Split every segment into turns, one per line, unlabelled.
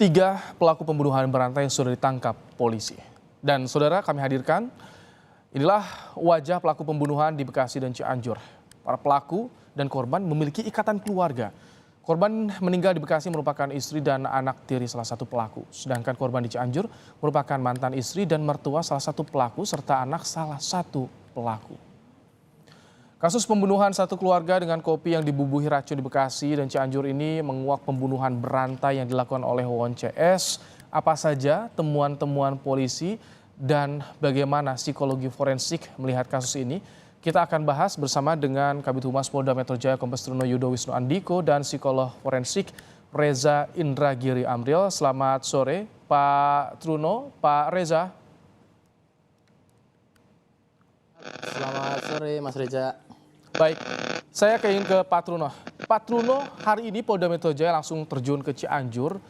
3 pelaku pembunuhan berantai yang sudah ditangkap polisi. Dan saudara, kami hadirkan, inilah wajah pelaku pembunuhan di Bekasi dan Cianjur. Para pelaku dan korban memiliki ikatan keluarga. Korban meninggal di Bekasi merupakan istri dan anak tiri salah satu pelaku. Sedangkan korban di Cianjur merupakan mantan istri dan mertua salah satu pelaku serta anak salah satu pelaku. Kasus pembunuhan satu keluarga dengan kopi yang dibubuhi racun di Bekasi dan Cianjur ini menguak pembunuhan berantai yang dilakukan oleh Wawon CS. Apa saja temuan-temuan polisi dan bagaimana psikologi forensik melihat kasus ini? Kita akan bahas bersama dengan Kabid Humas Polda Metro Jaya Kombes Truno Yudo Wisnu Andiko dan psikolog forensik Reza Indragiri Amril. Selamat sore Pak Truno, Pak Reza.
Selamat sore Mas Reza.
Baik, saya ingin ke Pak Truno. Pak Truno, hari ini Polda Metro Jaya langsung terjun ke Cianjur.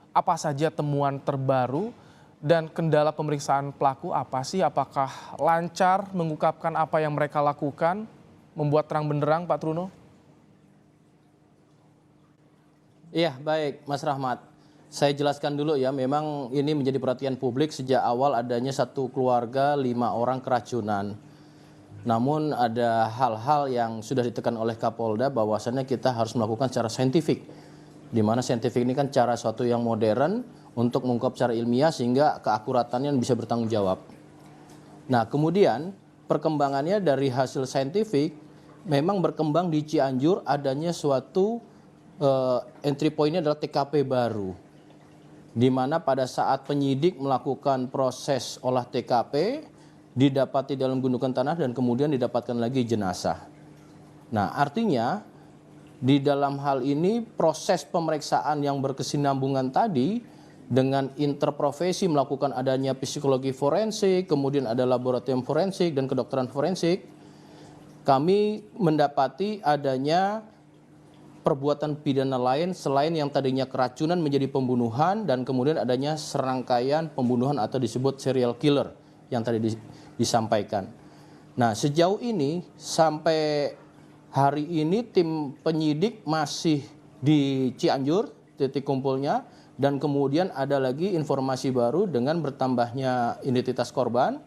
Apa saja temuan terbaru dan kendala pemeriksaan pelaku apa sih? Apakah lancar mengungkapkan apa yang mereka lakukan, membuat terang benderang Pak Truno?
Iya, baik Mas Rahmat. Saya jelaskan dulu ya, memang ini menjadi perhatian publik sejak awal adanya satu keluarga 5 orang keracunan. Namun ada hal-hal yang sudah ditekan oleh Kapolda bahwasannya kita harus melakukan secara saintifik. Di mana saintifik ini kan cara suatu yang modern untuk mengungkap secara ilmiah sehingga keakuratannya bisa bertanggung jawab. Nah kemudian perkembangannya dari hasil saintifik memang berkembang di Cianjur adanya suatu entry point-nya adalah TKP baru. Di mana pada saat penyidik melakukan proses olah TKP, didapati dalam gundukan tanah dan kemudian didapatkan lagi jenazah. Nah artinya di dalam hal ini proses pemeriksaan yang berkesinambungan tadi dengan interprofesi melakukan adanya psikologi forensik, kemudian ada laboratorium forensik dan kedokteran forensik, kami mendapati adanya perbuatan pidana lain selain yang tadinya keracunan menjadi pembunuhan dan kemudian adanya serangkaian pembunuhan atau disebut serial killer yang tadi disampaikan. Nah sejauh ini sampai hari ini tim penyidik masih di Cianjur titik kumpulnya dan kemudian ada lagi informasi baru dengan bertambahnya identitas korban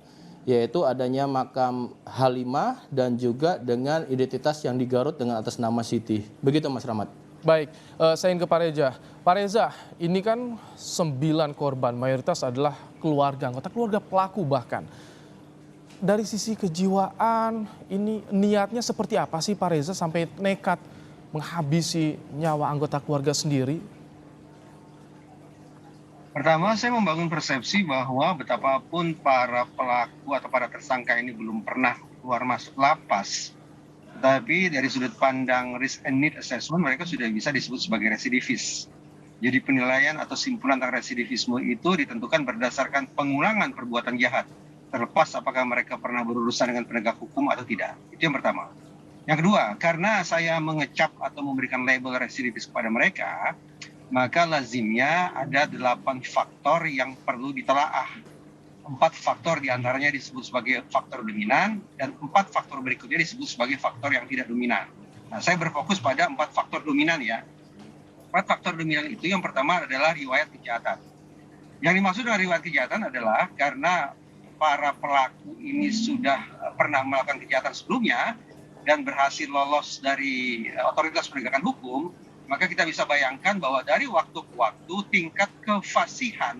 yaitu adanya makam Halimah dan juga dengan identitas yang di Garut dengan atas nama Siti. Begitu Mas Rahmat.
Baik, saya ingin ke Pak Reza. Pak Reza, ini kan 9 korban, mayoritas adalah keluarga, anggota keluarga pelaku bahkan. Dari sisi kejiwaan, ini niatnya seperti apa sih Pak Reza sampai nekat menghabisi nyawa anggota keluarga sendiri?
Pertama, saya membangun persepsi bahwa betapapun para pelaku atau para tersangka ini belum pernah keluar masuk lapas, tetapi dari sudut pandang risk and need assessment mereka sudah bisa disebut sebagai residivis. Jadi penilaian atau simpulan tentang residivisme itu ditentukan berdasarkan pengulangan perbuatan jahat, terlepas apakah mereka pernah berurusan dengan penegak hukum atau tidak. Itu yang pertama. Yang kedua, karena saya mengecap atau memberikan label residivis kepada mereka, maka lazimnya ada 8 faktor yang perlu ditelaah. 4 faktor diantaranya disebut sebagai faktor dominan dan 4 faktor berikutnya disebut sebagai faktor yang tidak dominan. Nah, saya berfokus pada 4 faktor dominan ya. 4 faktor dominan itu yang pertama adalah riwayat kejahatan. Yang dimaksud dengan riwayat kejahatan adalah karena para pelaku ini sudah pernah melakukan kejahatan sebelumnya dan berhasil lolos dari otoritas penegakan hukum, maka kita bisa bayangkan bahwa dari waktu ke waktu tingkat kefasihan,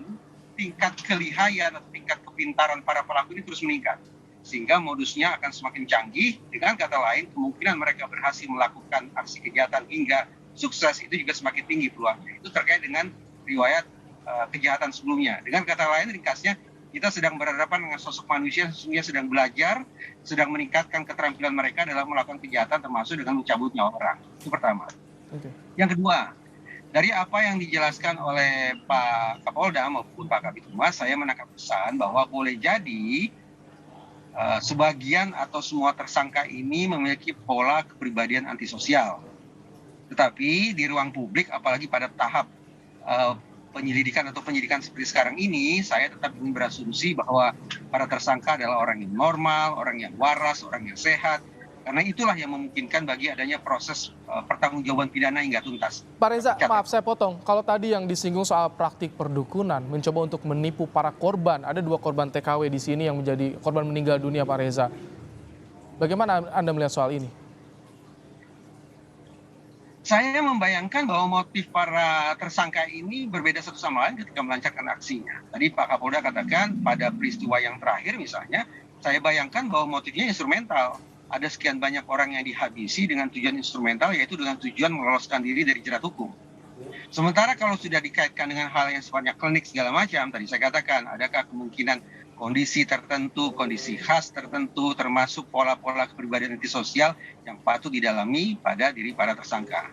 tingkat kelihayan atau tingkat kepintaran para pelaku ini terus meningkat. Sehingga modusnya akan semakin canggih, dengan kata lain kemungkinan mereka berhasil melakukan aksi kejahatan hingga sukses itu juga semakin tinggi peluangnya. Itu terkait dengan riwayat kejahatan sebelumnya. Dengan kata lain ringkasnya, kita sedang berhadapan dengan sosok manusia yang sesungguhnya sedang belajar, sedang meningkatkan keterampilan mereka dalam melakukan kejahatan termasuk dengan mencabut nyawa orang. Itu pertama. Yang kedua, dari apa yang dijelaskan oleh Pak Kapolda maupun Pak Kabid Humas, saya menangkap pesan bahwa boleh jadi sebagian atau semua tersangka ini memiliki pola kepribadian antisosial. Tetapi di ruang publik, apalagi pada tahap penyelidikan atau penyidikan seperti sekarang ini, saya tetap ingin berasumsi bahwa para tersangka adalah orang yang normal, orang yang waras, orang yang sehat. Karena itulah yang memungkinkan bagi adanya proses pertanggungjawaban pidana hingga tuntas.
Pak Reza, maaf saya potong. Kalau tadi yang disinggung soal praktik perdukunan, mencoba untuk menipu para korban, ada 2 korban TKW di sini yang menjadi korban meninggal dunia, Pak Reza. Bagaimana Anda melihat soal ini?
Saya membayangkan bahwa motif para tersangka ini berbeda satu sama lain ketika melancarkan aksinya. Tadi Pak Kapolda katakan pada peristiwa yang terakhir misalnya, saya bayangkan bahwa motifnya instrumental. Ada sekian banyak orang yang dihabisi dengan tujuan instrumental, yaitu dengan tujuan meloloskan diri dari jerat hukum. Sementara kalau sudah dikaitkan dengan hal yang sifatnya klinik segala macam, tadi saya katakan, adakah kemungkinan kondisi tertentu, kondisi khas tertentu, termasuk pola-pola kepribadian antisosial yang patut didalami pada diri para tersangka.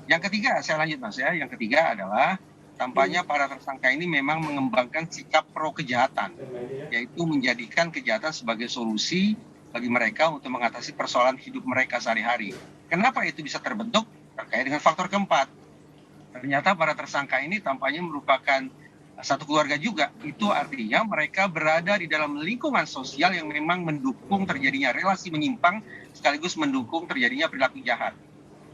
Yang ketiga, saya lanjut Mas ya, yang ketiga adalah tampaknya para tersangka ini memang mengembangkan sikap pro kejahatan, yaitu menjadikan kejahatan sebagai solusi bagi mereka untuk mengatasi persoalan hidup mereka sehari-hari. Kenapa itu bisa terbentuk? Terkait dengan faktor keempat. Ternyata para tersangka ini tampaknya merupakan satu keluarga juga. Itu artinya mereka berada di dalam lingkungan sosial yang memang mendukung terjadinya relasi menyimpang sekaligus mendukung terjadinya perilaku jahat.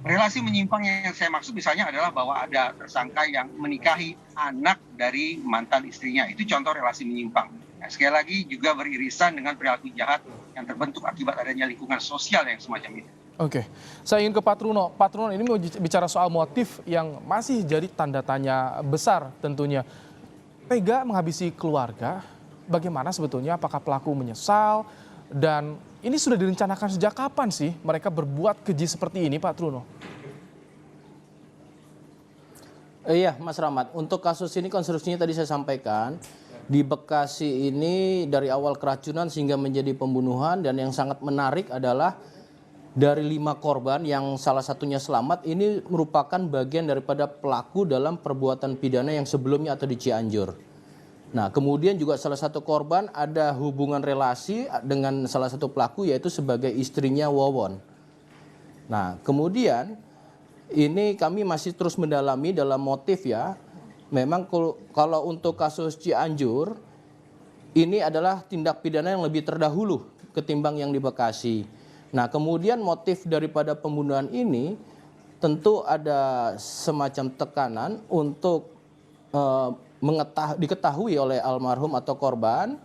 Relasi menyimpang yang saya maksud misalnya adalah bahwa ada tersangka yang menikahi anak dari mantan istrinya. Itu contoh relasi menyimpang. Nah, sekali lagi juga beririsan dengan perilaku jahat yang terbentuk akibat adanya lingkungan sosial yang semacam itu.
Oke, saya ingin ke Pak Truno. Pak Truno, ini mau bicara soal motif yang masih jadi tanda tanya besar tentunya. Tega menghabisi keluarga, bagaimana sebetulnya? Apakah pelaku menyesal? Dan ini sudah direncanakan sejak kapan sih mereka berbuat keji seperti ini, Pak Truno?
Iya, Mas Rahmat. Untuk kasus ini konstruksinya tadi saya sampaikan. Di Bekasi ini dari awal keracunan sehingga menjadi pembunuhan, dan yang sangat menarik adalah dari 5 korban yang salah satunya selamat ini merupakan bagian daripada pelaku dalam perbuatan pidana yang sebelumnya atau di Cianjur. Nah, kemudian juga salah satu korban ada hubungan relasi dengan salah satu pelaku yaitu sebagai istrinya Wawon. Nah, kemudian ini kami masih terus mendalami dalam motif ya. Memang kalau untuk kasus Cianjur, ini adalah tindak pidana yang lebih terdahulu ketimbang yang di Bekasi. Nah, kemudian motif daripada pembunuhan ini tentu ada semacam tekanan untuk diketahui oleh almarhum atau korban,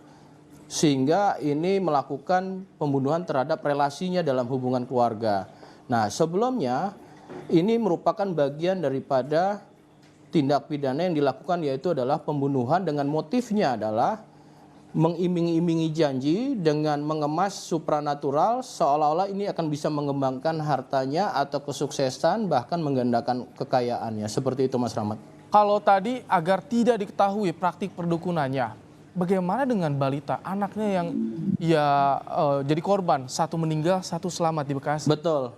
sehingga ini melakukan pembunuhan terhadap relasinya dalam hubungan keluarga. Nah, sebelumnya ini merupakan bagian daripada tindak pidana yang dilakukan, yaitu adalah pembunuhan dengan motifnya adalah mengiming-imingi janji dengan mengemas supranatural seolah-olah ini akan bisa mengembangkan hartanya atau kesuksesan bahkan menggandakan kekayaannya. Seperti itu Mas Rahmat.
Kalau tadi agar tidak diketahui praktik perdukunannya, bagaimana dengan balita anaknya yang jadi korban, satu meninggal, satu selamat di Bekasi?
Betul.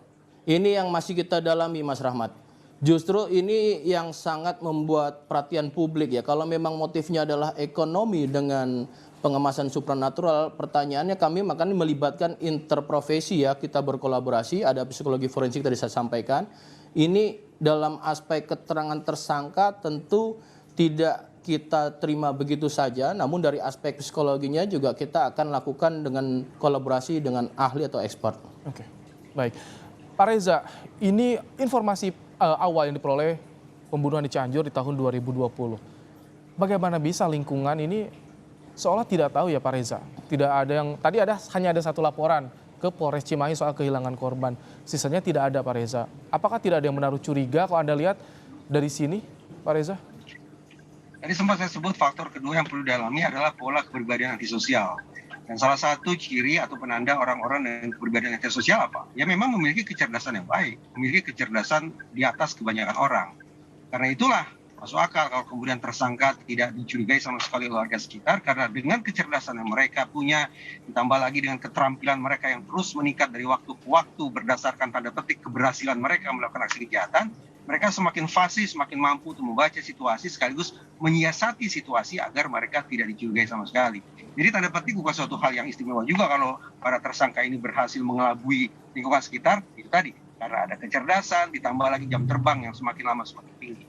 Ini yang masih kita dalami Mas Rahmat. Justru ini yang sangat membuat perhatian publik ya. Kalau memang motifnya adalah ekonomi dengan pengemasan supranatural, pertanyaannya kami makanya melibatkan interprofesi ya. Kita berkolaborasi, ada psikologi forensik tadi saya sampaikan. Ini dalam aspek keterangan tersangka tentu tidak kita terima begitu saja, namun dari aspek psikologinya juga kita akan lakukan dengan kolaborasi dengan ahli atau expert.
Oke, baik. Pak Reza, ini informasi awal yang diperoleh pembunuhan di Cianjur di tahun 2020. Bagaimana bisa lingkungan ini seolah tidak tahu ya Pak Reza? Tidak ada yang, tadi hanya ada satu laporan ke Polres Cimahi soal kehilangan korban. Sisanya tidak ada Pak Reza. Apakah tidak ada yang menaruh curiga kalau Anda lihat dari sini Pak Reza?
Tadi sempat saya sebut faktor kedua yang perlu didalami adalah pola kepribadian antisosial. Dan salah satu ciri atau penanda orang-orang dengan kepribadian antisosial apa? Ya memang memiliki kecerdasan yang baik, memiliki kecerdasan di atas kebanyakan orang. Karena itulah masuk akal kalau kemudian tersangka tidak dicurigai sama sekali oleh warga sekitar, karena dengan kecerdasan yang mereka punya, ditambah lagi dengan keterampilan mereka yang terus meningkat dari waktu ke waktu berdasarkan tanda petik keberhasilan mereka melakukan aksi kejahatan, mereka semakin fasih, semakin mampu untuk membaca situasi sekaligus menyiasati situasi agar mereka tidak dicurigai sama sekali. Jadi tanda petik bukan suatu hal yang istimewa juga kalau para tersangka ini berhasil mengelabui lingkungan sekitar, itu tadi. Karena ada kecerdasan, ditambah lagi jam terbang yang semakin lama semakin tinggi.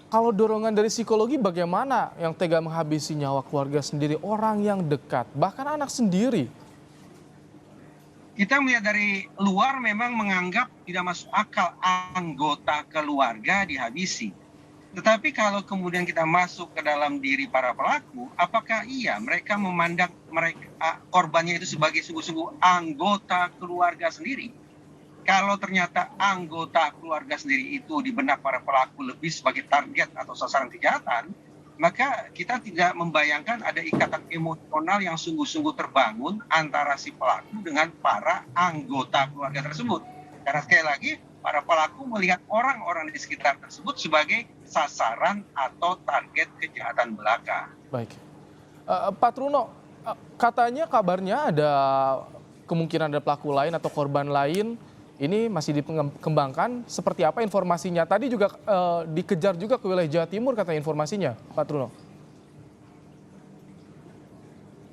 Kalau dorongan dari psikologi bagaimana yang tega menghabisi nyawa keluarga sendiri, orang yang dekat, bahkan anak sendiri?
Kita melihat dari luar memang menganggap tidak masuk akal anggota keluarga dihabisi. Tetapi kalau kemudian kita masuk ke dalam diri para pelaku, apakah iya mereka memandang korbannya itu sebagai sungguh-sungguh anggota keluarga sendiri? Kalau ternyata anggota keluarga sendiri itu di benak para pelaku lebih sebagai target atau sasaran kejahatan, maka kita tidak membayangkan ada ikatan emosional yang sungguh-sungguh terbangun antara si pelaku dengan para anggota keluarga tersebut. Karena sekali lagi, para pelaku melihat orang-orang di sekitar tersebut sebagai sasaran atau target kejahatan belaka.
Baik. Pak Truno, katanya kabarnya ada kemungkinan ada pelaku lain atau korban lain. Ini masih dikembangkan. Seperti apa informasinya? Tadi juga dikejar juga ke wilayah Jawa Timur katanya informasinya, Pak Truno.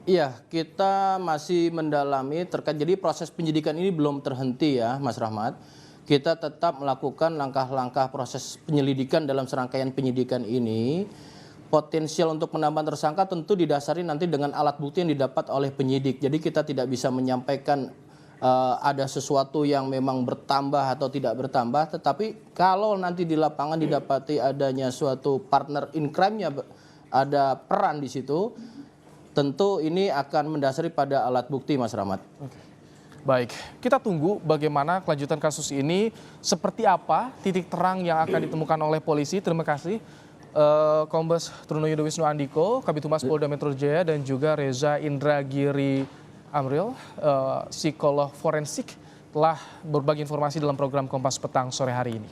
Iya, kita masih mendalami terkait. Jadi proses penyidikan ini belum terhenti ya, Mas Rahmat. Kita tetap melakukan langkah-langkah proses penyelidikan dalam serangkaian penyidikan ini. Potensial untuk penambahan tersangka tentu didasari nanti dengan alat bukti yang didapat oleh penyidik. Jadi kita tidak bisa menyampaikan ada sesuatu yang memang bertambah atau tidak bertambah, tetapi kalau nanti di lapangan didapati adanya suatu partner in crime-nya, ada peran di situ, tentu ini akan mendasari pada alat bukti, Mas Rahmat.
Oke. Baik, kita tunggu bagaimana kelanjutan kasus ini, seperti apa titik terang yang akan ditemukan oleh polisi. Terima kasih Kombes Truno Yudo Wisnu Andiko, Kabid Humas Polda Metro Jaya, dan juga Reza Indragiri Amril, psikolog forensik, telah berbagi informasi dalam program Kompas Petang sore hari ini.